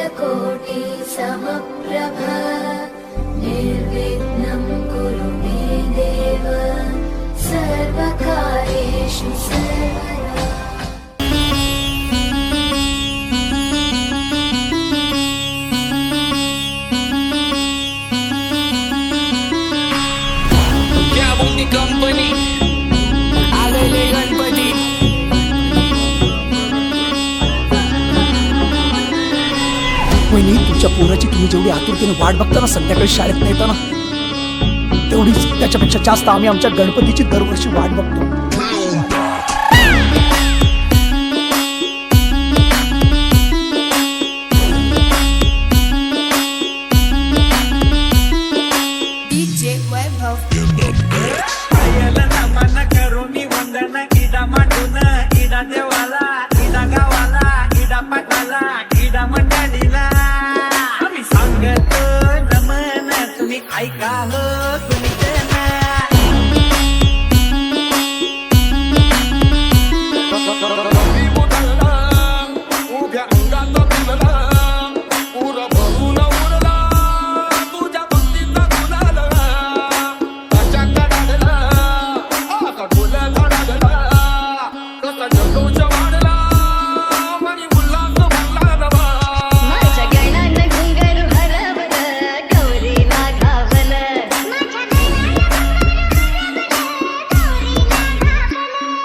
सूर्यकोटि समप्रभ निर्विघ्नं कुरु मे देव सर्वकार्येषु सर्वदा। कंपनी आलेले गणपती वहिनी, तुमच्या पोराची तुम्ही जेवढी आतुरतेने वाट बघता ना संध्याकाळी शाळेत येताना, तेवढीच त्याच्यापेक्षा जास्त आम्ही आमच्या गणपतीची दरवर्षी वाट बघतो.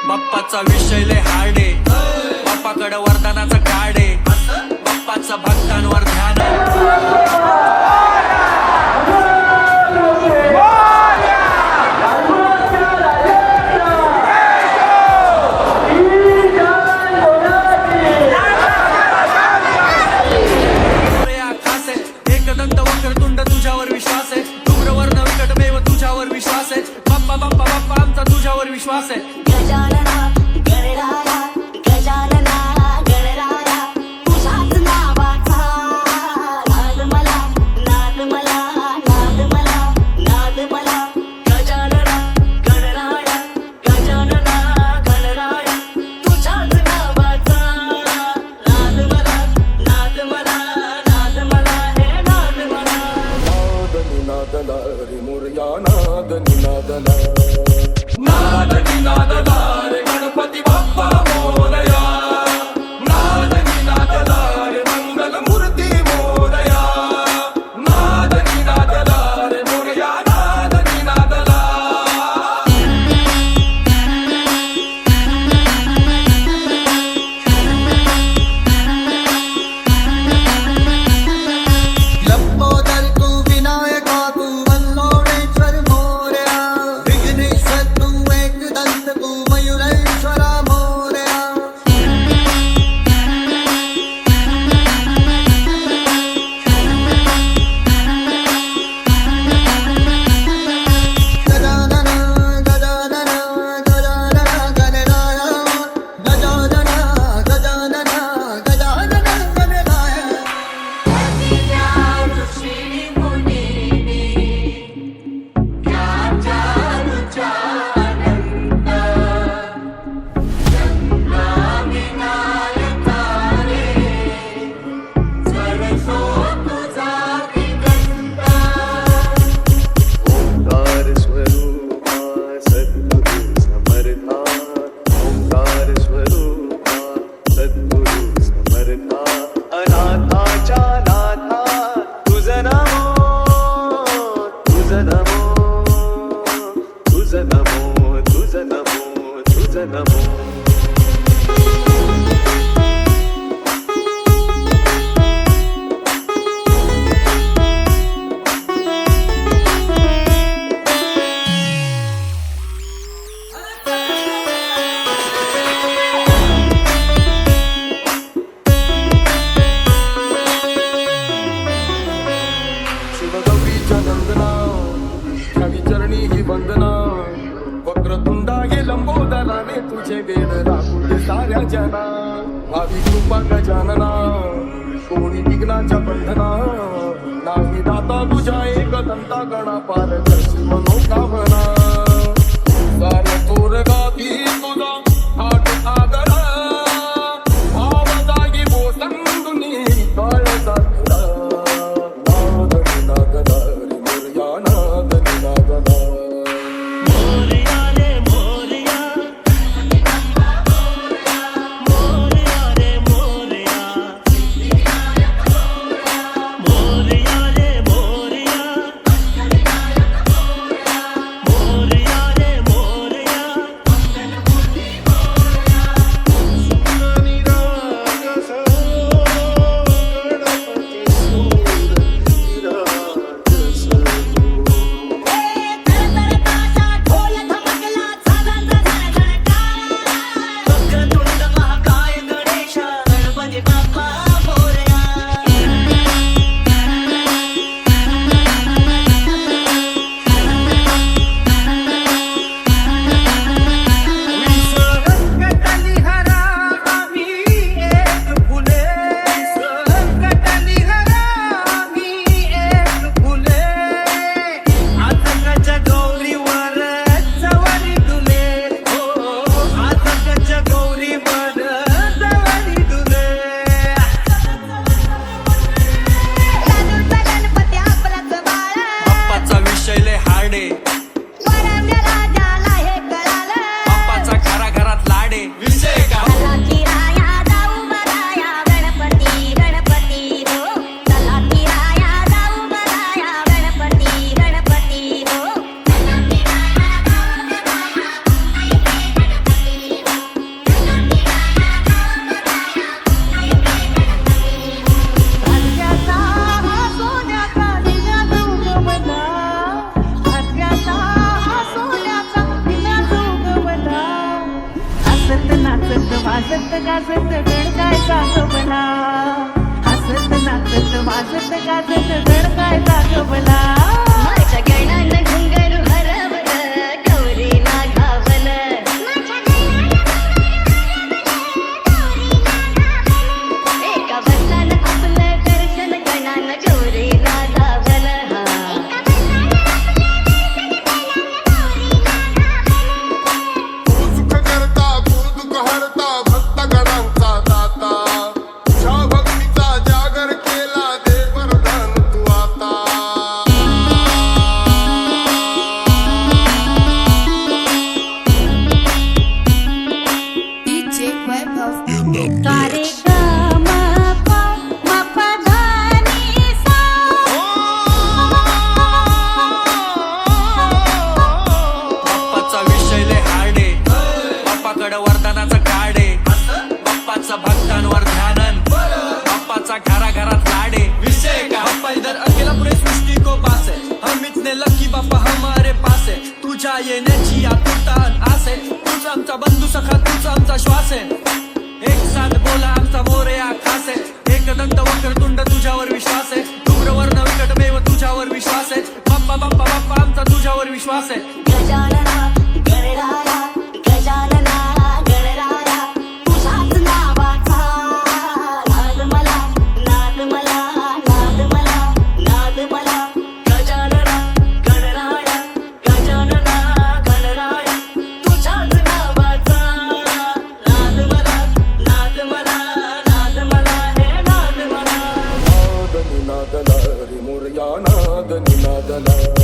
बाप्पाचा विषय लय हार्डे, बाप्पाकडे वरदानाचा काढे, बाप्पाचा भक्तांवर ध्यान. एकदंत वक्रतुंड तुझ्यावर विश्वास आहे, डुंगरवर्ण विकटमेव तुझ्यावर विश्वास आहे. बाप्पा बाप्पा बाप्पा आमचा तुझ्यावर विश्वास आहे. गजानना गणराया गजानना गणराया तुझ्याच नावाचा नाद मला नाद मला नाद मला नाद मला. गजानना गणराया गजानना गणराया तुझ्याच नावाचा नाद मला नाद मला नाद मला हे नाद मला. नाद निनादला रे मोरया नाद निनादला नाद निनादला रे गणपती बाप्पा मोरया. नाद निनादला रे मंगल मूर्ती मोरया. नाद निनादला रे मोरया नाद निनादला. लंबोदर तू विनायका तू वल्लोळेश्वर मोरया. विघ्नेश्वर तू एकदंत तू मयुरेश्वरा मोरया. गजानना गजानना गजानना गणराया गजानना गजानना गजानना गणराया. ओंकार स्वरूपा सद्गुरु समर्था. ओंकार स्वरूपा सद्गुरु समर्था. अनाथाच्या नाथा तुझ नमो तुझ नमो तुझ नमो तुझ नमो तुझ नमो. शिवगौरीच्या नंदना घ्यावी चरणी ही वंदना. वक्रतुंडा हे लंबोदराने तुझे वेद राखू दे साऱ्या जना. भावी कृपा गजानना कोणी विघ्नाच्या बंधना. नाही दाता तुझ्या एक दंता गणा पार करशी मनोकामना. सारे तोर गाती तुझा हात आदरा. भाव जागी बोसंदुनी कळ जाती गण काय दाखवला हसत नाचत वाजत गाजत गण काय दाखवला माझ्या गणानं घुंगरू हरवलं गौरीला घावलं एका बसल्यानं आपलं दर्शन गणानं गौरीला धावलं सुख करता दुःख हरता भक्त गणांचा दाता तुझ्या भक्तीचा जागर केला दे वरदान तू आता तारे ग म प ध नि सा बाप्पाचा विषय लय हार्डे बाप्पाकडे वरदानाचं काढे बाप्पाचं भक्तांवर ध्यानन बाप्पाचा घराघरात लाडे विषय का बाप्पा इधर अकेला पुरे सृष्टी को पास है हम इतने लकी बाप्पा हमारे पास है तुझ्या येण्याची आतुरता अन आस है तूच आमचा बंधू सखा तूच आमचा श्वास आहे एक साथ बोला आमचा मोरया खास आहे एक दंत वक्रतुंड तुझ्यावर विश्वास आहे धूम्रवर्ण विकटमेव तुझ्यावर विश्वास आहे बाप्पा बाप्पा बाप्पा आमचा तुझ्यावर विश्वास आहे गजानना गणराया गजानना गणराया तुझ्याच नावाचा नाद मला नाद मला नाद मला नाद मला गजानना गणराया गजानना गणराया तुझ्याच नावाचा नाद मला नाद मला नाद मला हे नाद मला नाद निनादला रे मोरया नाद निनादला